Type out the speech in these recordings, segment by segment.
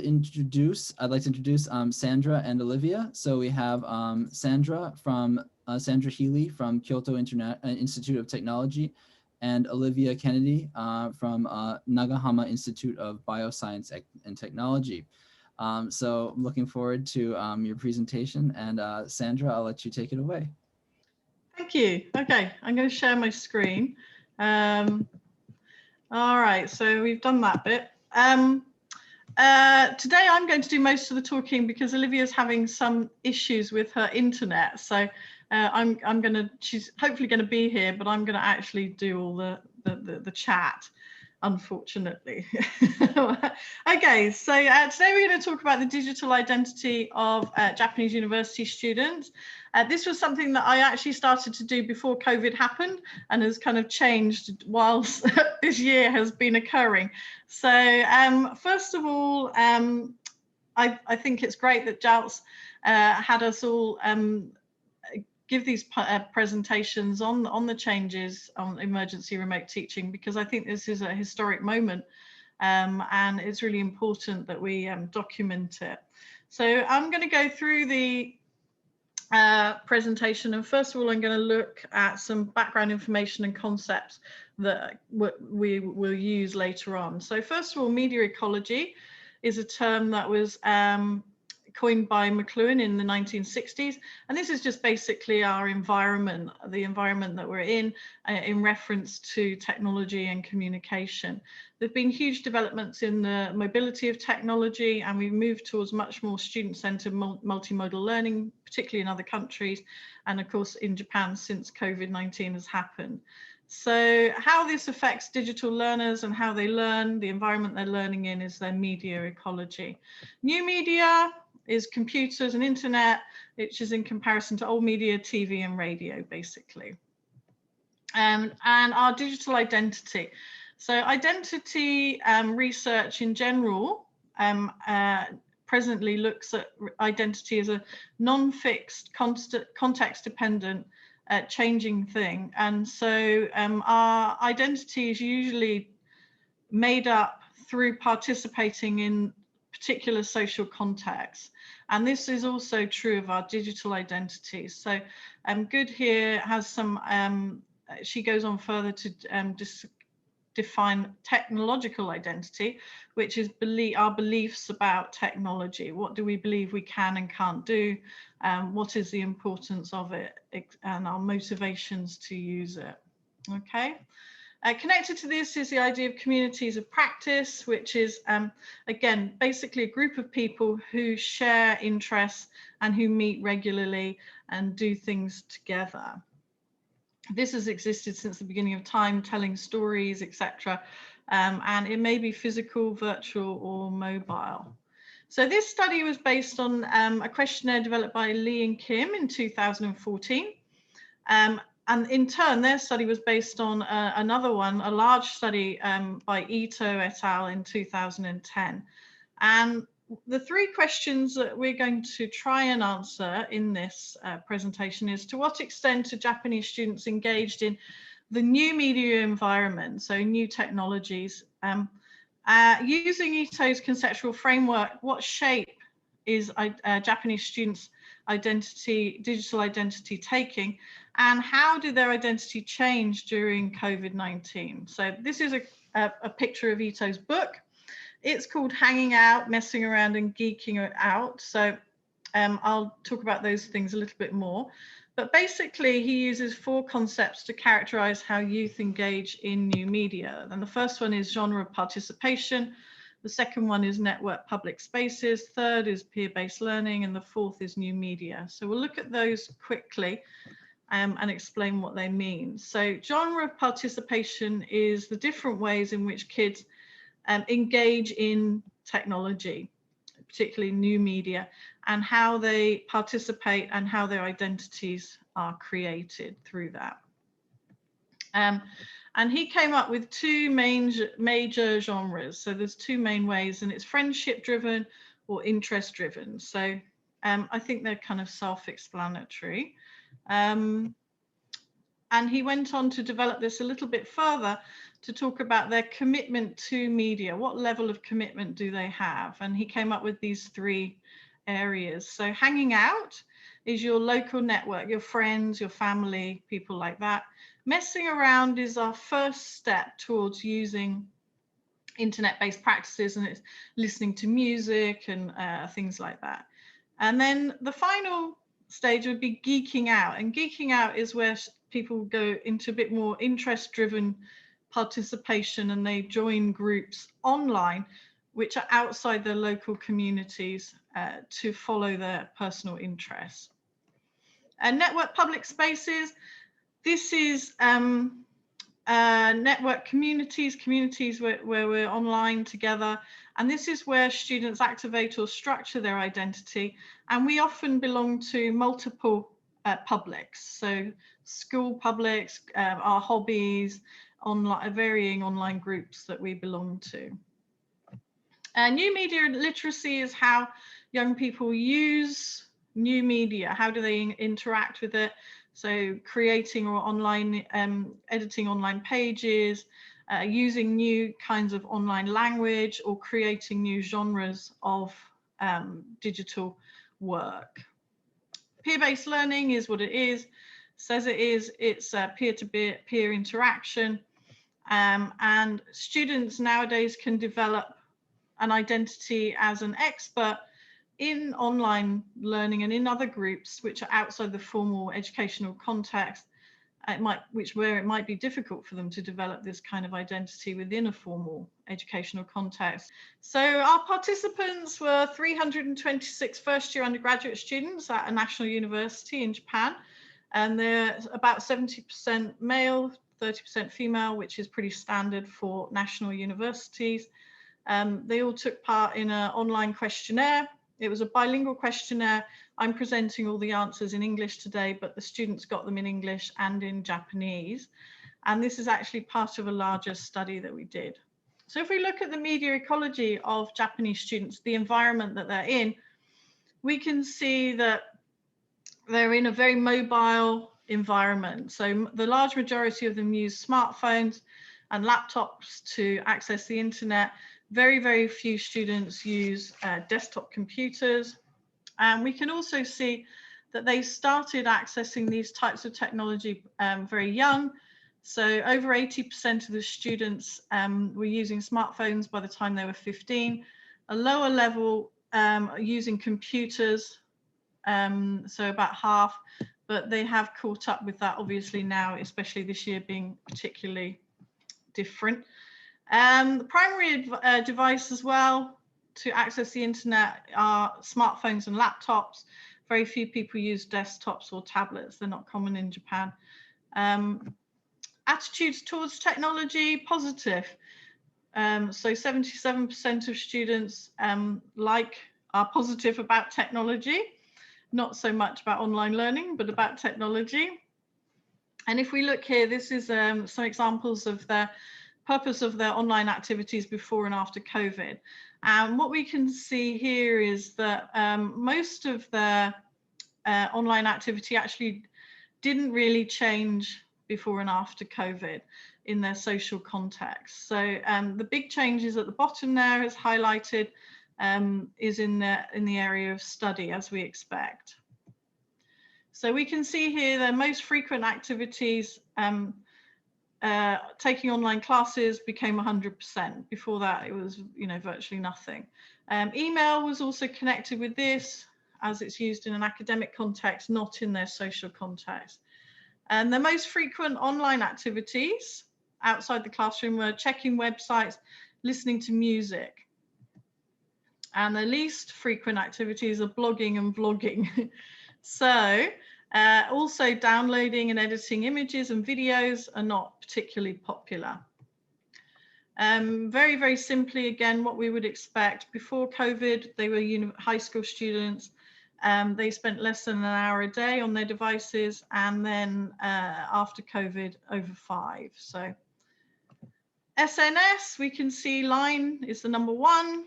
I'd like to introduce Sandra and Olivia. So we have Sandra Healy from Kyoto Institute of Technology, and Olivia Kennedy from Nagahama Institute of Bioscience and Technology. So I'm looking forward to your presentation, and Sandra, I'll let you take it away. Thank you. Okay, I'm going to share my screen. All right, so we've done that bit. Today I'm going to do most of the talking because Olivia's having some issues with her internet. So she's hopefully going to be here, but I'm going to actually do all the chat, unfortunately. Okay, so today we're going to talk about the digital identity of Japanese university students. This was something that I actually started to do before COVID happened and has kind of changed whilst this year has been occurring. So first of all, I think it's great that JALT's had us all give these presentations on the changes on emergency remote teaching, because I think this is a historic moment and it's really important that we document it. So I'm going to go through the presentation, and first of all I'm going to look at some background information and concepts that we will use later on. So first of all, media ecology is a term that was coined by McLuhan in the 1960s, and this is just basically our environment, the environment that we're in reference to technology and communication. There've been huge developments in the mobility of technology, and we've moved towards much more student-centered multimodal learning, particularly in other countries, and of course in Japan since COVID-19 has happened. So how this affects digital learners and how they learn, the environment they're learning in, is their media ecology. New media is computers and internet, which is in comparison to old media, TV and radio, basically. And our digital identity. So identity research in general presently looks at identity as a non-fixed, context-dependent, changing thing. And so our identity is usually made up through participating in particular social contexts. And this is also true of our digital identities. So Good here has some, she goes on further to define technological identity, which is our beliefs about technology. What do we believe we can and can't do? What is the importance of it, and our motivations to use it? Okay. Connected to this is the idea of communities of practice, which is, again, basically a group of people who share interests and who meet regularly and do things together. This has existed since the beginning of time, telling stories, etc. And it may be physical, virtual, or mobile. So this study was based on a questionnaire developed by Lee and Kim in 2014. And in turn, their study was based on another one, a large study by Ito et al. In 2010. And the three questions that we're going to try and answer in this presentation is: to what extent are Japanese students engaged in the new media environment, so new technologies? Using Ito's conceptual framework, what shape is Japanese students' digital identity taking, and how did their identity change during COVID-19? So this is a picture of Ito's book. It's called Hanging Out, Messing Around and Geeking Out. So I'll talk about those things a little bit more. But basically, he uses 4 concepts to characterize how youth engage in new media. And the first one is genre participation. The second one is network public spaces. Third is peer-based learning. And the fourth is new media. So we'll look at those quickly and explain what they mean. So genre participation is the different ways in which kids engage in technology, particularly new media, and how they participate and how their identities are created through that. And he came up with 2 major genres. So there's 2 main ways, and it's friendship driven or interest driven. So I think they're kind of self-explanatory. And he went on to develop this a little bit further to talk about their commitment to media. What level of commitment do they have? And he came up with these 3 areas. So hanging out is your local network, your friends, your family, people like that. Messing around is our first step towards using internet-based practices, and it's listening to music and things like that. And then the final stage would be geeking out. And geeking out is where people go into a bit more interest-driven participation, and they join groups online which are outside their local communities to follow their personal interests. And network public spaces, this is network communities where we're online together. And this is where students activate or structure their identity. And we often belong to multiple publics. So school publics, our hobbies, online, varying online groups that we belong to. New media literacy is how young people use new media. How do they interact with it? So creating or online, editing online pages, using new kinds of online language, or creating new genres of digital work. Peer-based learning is what it is, says it is. It's peer-to-peer interaction. And students nowadays can develop an identity as an expert in online learning and in other groups which are outside the formal educational context, where it might be difficult for them to develop this kind of identity within a formal educational context. So our participants were 326 first-year undergraduate students at a national university in Japan, and they're about 70% male, 30% female, which is pretty standard for national universities. They all took part in an online questionnaire. It was a bilingual questionnaire. I'm presenting all the answers in English today, but the students got them in English and in Japanese. And this is actually part of a larger study that we did. So if we look at the media ecology of Japanese students, the environment that they're in, we can see that they're in a very mobile environment. So the large majority of them use smartphones and laptops to access the internet. Very, very few students use desktop computers. And we can also see that they started accessing these types of technology very young. So over 80% of the students were using smartphones by the time they were 15. A lower level using computers, so about half, but they have caught up with that obviously now, especially this year being particularly different. The primary device as well to access the internet are smartphones and laptops. Very few people use desktops or tablets. They're not common in Japan. Attitudes towards technology, positive. So 77% of students are positive about technology, not so much about online learning, but about technology. And if we look here, this is some examples of the purpose of their online activities before and after COVID. And what we can see here is that most of their online activity actually didn't really change before and after COVID in their social context. So the big changes at the bottom there is highlighted is in the area of study, as we expect. So we can see here their most frequent activities. Taking online classes became 100%. Before that, it was virtually nothing. Email was also connected with this, as it's used in an academic context, not in their social context. And the most frequent online activities outside the classroom were checking websites, listening to music. And the least frequent activities are blogging and vlogging. So also downloading and editing images and videos are not particularly popular. Very, very simply, again, what we would expect. Before COVID, they were high school students. They spent less than an hour a day on their devices, and then after COVID, over 5. So SNS, we can see Line is the #1,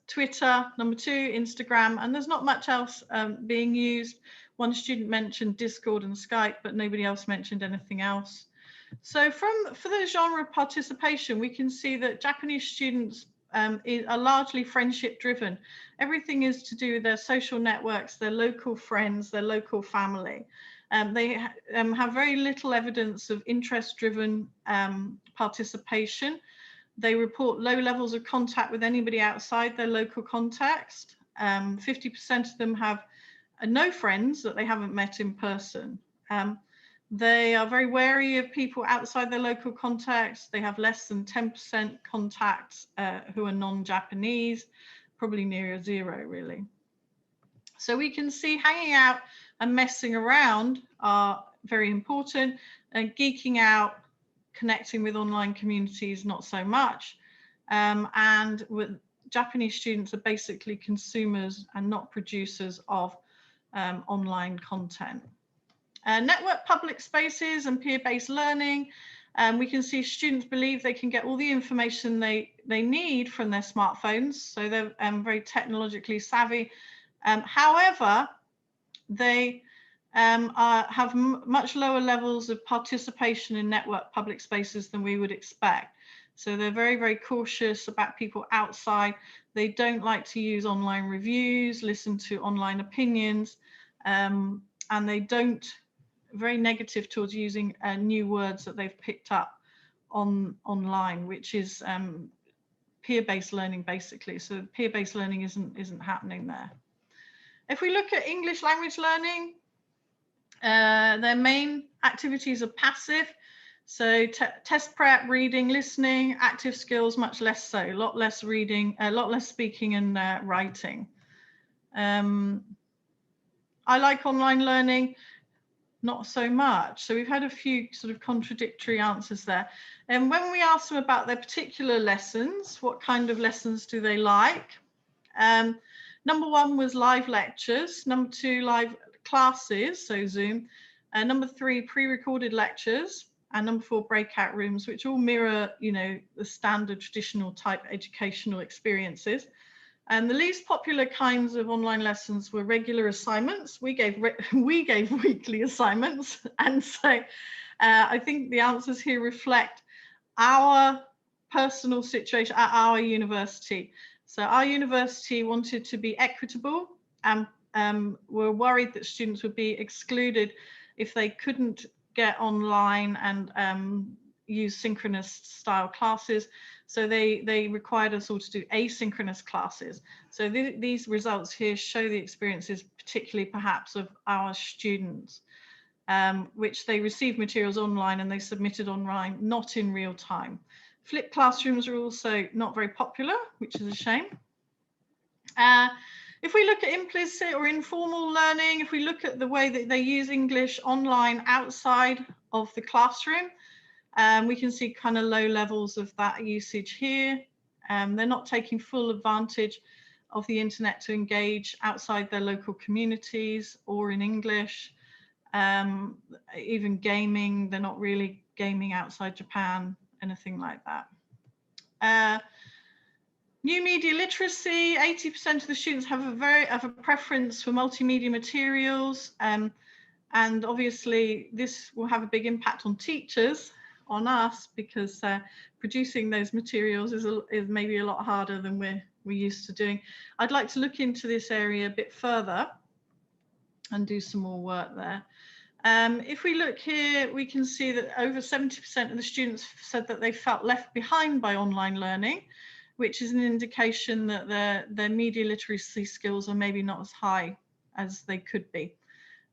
Twitter #2, Instagram, and there's not much else being used. One student mentioned Discord and Skype, but nobody else mentioned anything else. So for the genre participation, we can see that Japanese students are largely friendship driven. Everything is to do with their social networks, their local friends, their local family. They have very little evidence of interest driven participation. They report low levels of contact with anybody outside their local context. 50% of them have no friends that they haven't met in person. They are very wary of people outside their local context. They have less than 10% contacts who are non-Japanese, probably near zero, really. So we can see hanging out and messing around are very important, and geeking out, connecting with online communities, not so much. And with Japanese students are basically consumers and not producers of online content. Network public spaces and peer-based learning. We can see students believe they can get all the information they need from their smartphones, so they're very technologically savvy. However, they have much lower levels of participation in network public spaces than we would expect. So they're very, very cautious about people outside. They don't like to use online reviews, listen to online opinions, and they don't, very negative towards using new words that they've picked up online, which is peer-based learning, basically. So peer-based learning isn't happening there. If we look at English language learning, their main activities are passive. So test prep, reading, listening, active skills, much less so, a lot less reading, a lot less speaking and writing. I like online learning, not so much. So we've had a few sort of contradictory answers there. And when we ask them about their particular lessons, what kind of lessons do they like? Number one was live lectures. Number two, live classes, so Zoom. Number three, pre-recorded lectures. And number four, breakout rooms, which all mirror, you know, the standard traditional type educational experiences. And the least popular kinds of online lessons were regular assignments. We gave weekly assignments. And so I think the answers here reflect our personal situation at our university. So our university wanted to be equitable and were worried that students would be excluded if they couldn't get online and use synchronous style classes. So they required us all to do asynchronous classes. So these results here show the experiences, particularly perhaps of our students, which they received materials online and they submitted online, not in real time. Flipped classrooms are also not very popular, which is a shame. If we look at implicit or informal learning, if we look at the way that they use English online outside of the classroom, we can see kind of low levels of that usage here. They're not taking full advantage of the internet to engage outside their local communities or in English. Even gaming, they're not really gaming outside Japan, anything like that. New media literacy, 80% of the students have a preference for multimedia materials. And obviously this will have a big impact on teachers, on us, because producing those materials is maybe a lot harder than we're used to doing. I'd like to look into this area a bit further and do some more work there. If we look here, we can see that over 70% of the students said that they felt left behind by online learning, which is an indication that their media literacy skills are maybe not as high as they could be.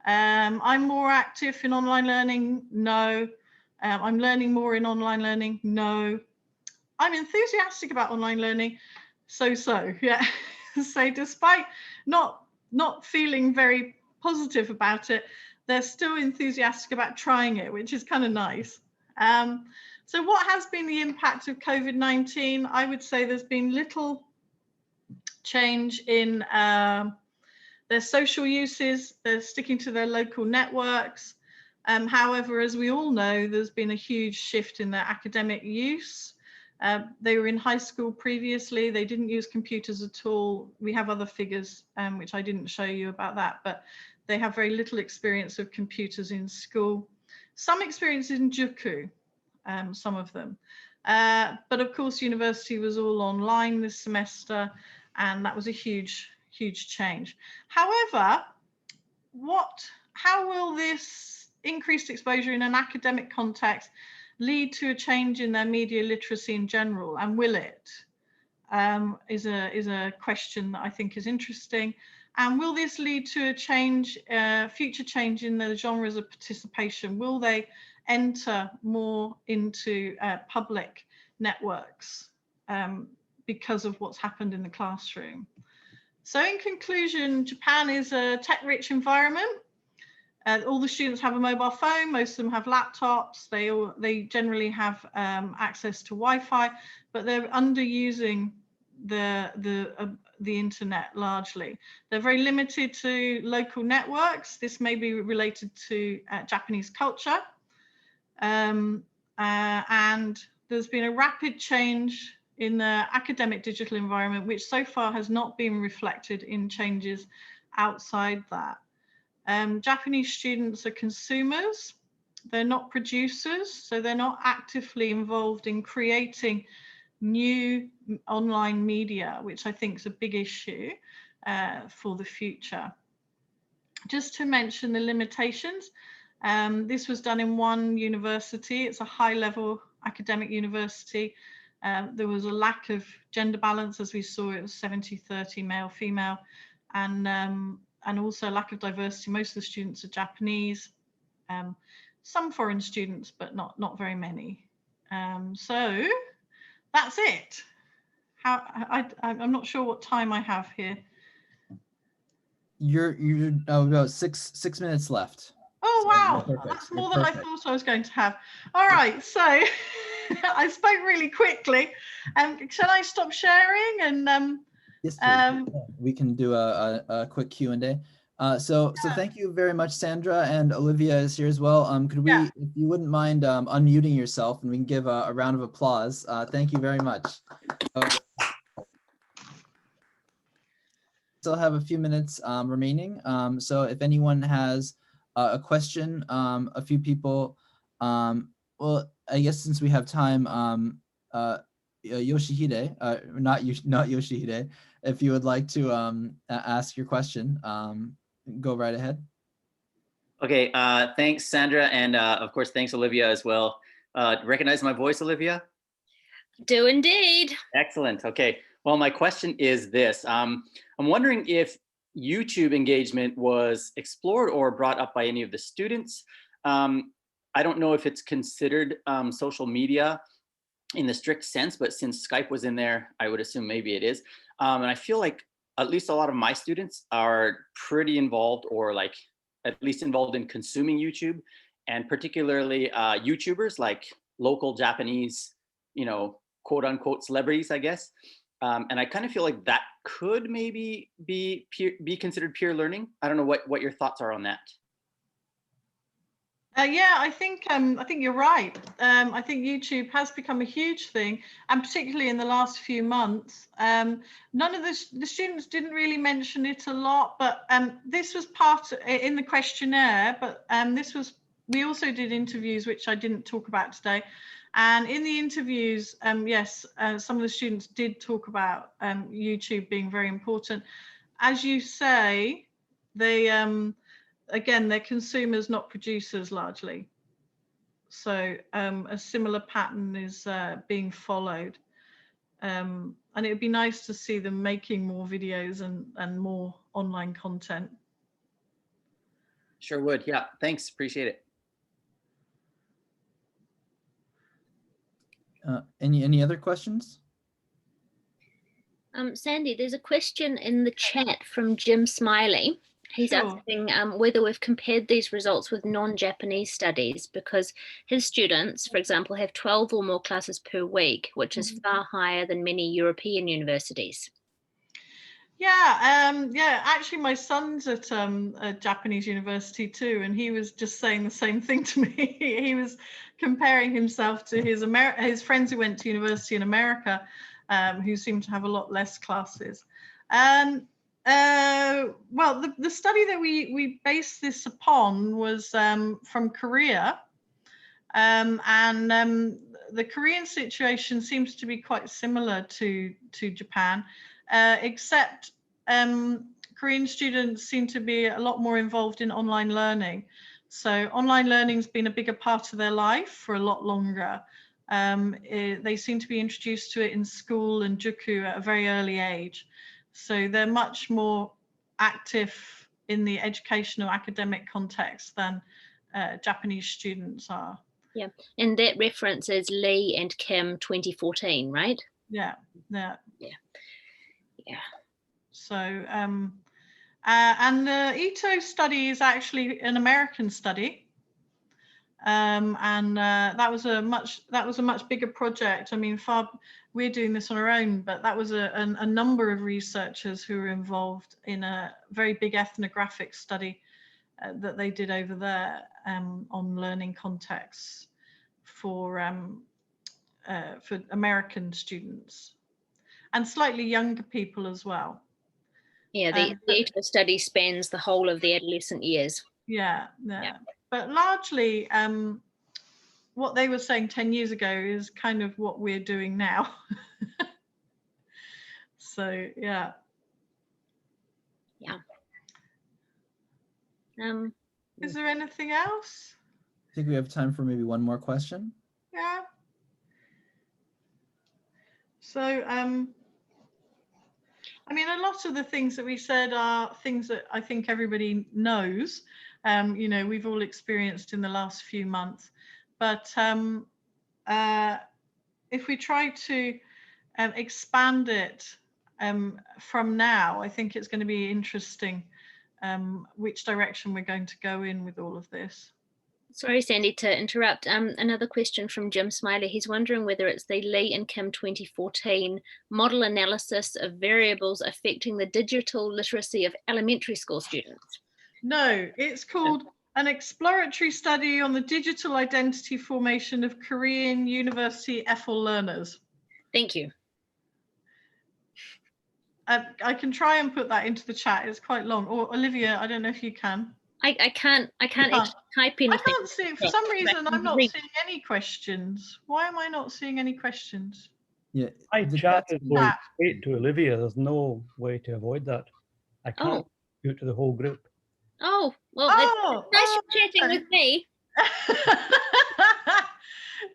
I'm more active in online learning, no. I'm learning more in online learning, no. I'm enthusiastic about online learning, so, yeah. So despite not feeling very positive about it, they're still enthusiastic about trying it, which is kind of nice. So what has been the impact of COVID-19? I would say there's been little change in their social uses. They're sticking to their local networks. However, as we all know, there's been a huge shift in their academic use. They were in high school previously. They didn't use computers at all. We have other figures, which I didn't show you about that, but they have very little experience of computers in school. Some experience in Juku. some of them. But of course, university was all online this semester, and that was a huge change. However, how will this increased exposure in an academic context lead to a change in their media literacy in general, and will it? Is a question that I think is interesting. And will this lead to a change, future change in the genres of participation? Will they enter more into public networks because of what's happened in the classroom? So in conclusion, Japan is a tech-rich environment. All the students have a mobile phone, most of them have laptops, they generally have access to Wi-Fi, but they're underusing the internet largely. They're very limited to local networks. This may be related to Japanese culture. And there's been a rapid change in the academic digital environment, which so far has not been reflected in changes outside that. Japanese students are consumers, they're not producers, so they're not actively involved in creating new online media, which I think is a big issue for the future. Just to mention the limitations, this was done in one university. It's a high-level academic university. There was a lack of gender balance, as we saw. It was 70-30 male-female, and also a lack of diversity. Most of the students are Japanese, some foreign students, but not very many. So that's it. I'm not sure what time I have here. You're about six minutes left. Oh, wow, that's more than I thought I was going to have. All right, so I spoke really quickly. Shall I stop sharing? And yes, please. We can do a quick Q&A. So thank you very much, Sandra, and Olivia is here as well. Could we, if you wouldn't mind unmuting yourself, and we can give a round of applause. Thank you very much. Still have a few minutes remaining. So if anyone has a question, a few people, well, I guess since we have time, Yoshihide, not Yoshihide, if you would like to ask your question, go right ahead. Okay, thanks, Sandra, and of course, thanks, Olivia, as well. Recognize my voice, Olivia? Do indeed. Excellent. Okay. Well, my question is this. I'm wondering if YouTube engagement was explored or brought up by any of the students. I don't know if it's considered social media in the strict sense, but since Skype was in there, I would assume maybe it is. And I feel like at least a lot of my students are pretty involved, or like at least involved in consuming YouTube, and particularly YouTubers like local Japanese, quote unquote celebrities, I guess. And I kind of feel like that could maybe be considered peer learning. I don't know what your thoughts are on that. Yeah, I think you're right. I think YouTube has become a huge thing, and particularly in the last few months. None of the students didn't really mention it a lot, but this was part in the questionnaire. But we also did interviews, which I didn't talk about today. And in the interviews, yes, some of the students did talk about YouTube being very important. As you say, they again, they're consumers, not producers, largely. So a similar pattern is being followed. And it would be nice to see them making more videos and more online content. Sure would. Yeah, thanks. Appreciate it. Any other questions? Sandy, there's a question in the chat from Jim Smiley. He's asking whether we've compared these results with non-Japanese studies, because his students, for example, have 12 or more classes per week, which is far higher than many European universities. Yeah, actually my son's at a Japanese university too, and he was just saying the same thing to me. He was comparing himself to his friends who went to university in America, who seem to have a lot less classes. Well, the study that we based this upon was from Korea, The Korean situation seems to be quite similar to Japan, except Korean students seem to be a lot more involved in online learning. So online learning's been a bigger part of their life for a lot longer. They seem to be introduced to it in school and juku at a very early age. So they're much more active in the educational academic context than Japanese students are. Yeah, and that reference is Lee and Kim 2014, right? Yeah. So, and the Ito study is actually an American study, that was a much bigger project. I mean, we're doing this on our own, but that was a number of researchers who were involved in a very big ethnographic study that they did over there on learning contexts for American students and slightly younger people as well. Yeah, the Ito study spans the whole of the adolescent years. Yeah. But largely, what they were saying 10 years ago is kind of what we're doing now. So, yeah. Is there anything else? I think we have time for maybe one more question. Yeah. So, I mean, a lot of the things that we said are things that I think everybody knows. You know, we've all experienced in the last few months. But if we try to expand it from now, I think it's going to be interesting which direction we're going to go in with all of this. Sorry, Sandy, to interrupt. Another question from Jim Smiley. He's wondering whether it's the Lee and Kim 2014 model analysis of variables affecting the digital literacy of elementary school students. No, it's called an exploratory study on the digital identity formation of Korean university ERTL learners. Thank you. I can try and put that into the chat. It's quite long. Or Olivia, I don't know if you can. I can't actually type anything. I can't see, for some reason, I'm not seeing any questions. Why am I not seeing any questions? Yeah, my chat is going straight to Olivia. There's no way to avoid that. I can't do it to the whole group. Oh, well, it's nice chatting with me.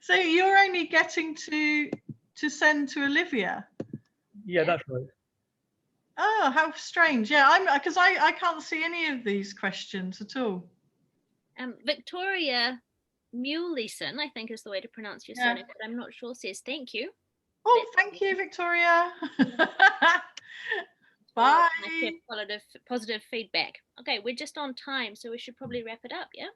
So you're only getting to send to Olivia? Yeah, that's right. Oh, how strange. Yeah, because I can't see any of these questions at all. Victoria Muleyson, I think is the way to pronounce your surname, but I'm not sure, says thank you. Oh, thank you, Victoria. Bye. Positive feedback. Okay, we're just on time, so we should probably wrap it up, yeah?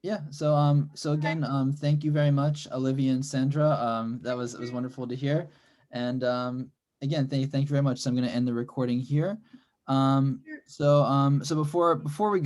Yeah. So again, thank you very much, Olivia and Sandra. It was wonderful to hear. And again, thank you very much. So I'm going to end the recording here. So before we